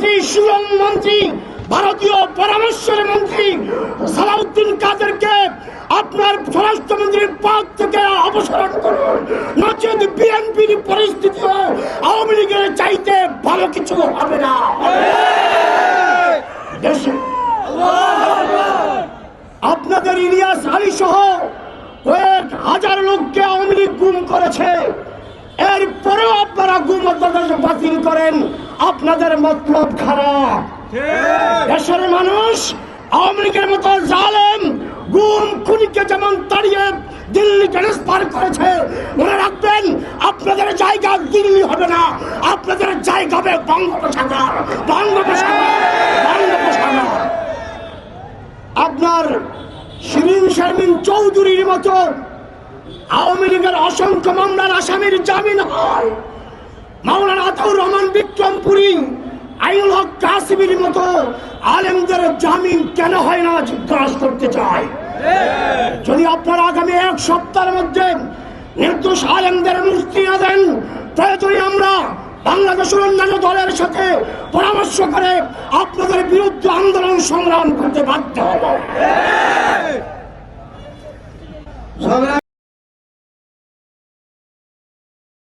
মন্ত্রী, শিলং মন্ত্রী, ভারতীয় পরামর্শের মন্ত্রী সালাউদ্দিন কাদেরকে আপনার স্বরাষ্ট্রমন্ত্রীর পদ থেকে অপসারণ করুন, নচেত বিএনপির পরিস্থিতিও আওয়ামী লীগের চাইতে ভালো কিছু হবে না। আপনাদের ইলিয়াস আলী সহ কয়েক হাজার লোককে আওয়ামী লীগ গুম করেছে, এরপরেও আপনারা গুম বাতিল করেন। আপনাদের মতলব খারাপ। দেশের মানুষ আওয়ামী লীগের মতো জালেম গুম খুনিকে যেমন তাড়িয়ে দিল্লি ট্রান্সফার করেছে, মনে রাখবেন আপনাদের জায়গা দিল্লি হবে না, আপনাদের জায়গা হবে বঙ্গোপসাগর। আপনার শিরিন শারমিন চৌধুরীর মতো আওয়ামী লীগের অসংখ্য মামলার আসামির জামিন হয়। মাওলানা আতাউর রহমান বিক্রমপুরী, আইনুল হক কাসিমের মতো আলেমদের জামিন কেন হয় না জিজ্ঞাসা করতে চাই। যদি আপনারা আগামী এক সপ্তাহের মধ্যে নির্দোষ আলেমদের মুক্তি না দেন, প্রয়োজনে আমরা বাংলাদেশের অন্যান্য দলের সাথে পরামর্শ করে আপনাদের বিরুদ্ধে আন্দোলন সংগ্রাম করতে বাধ্য হব।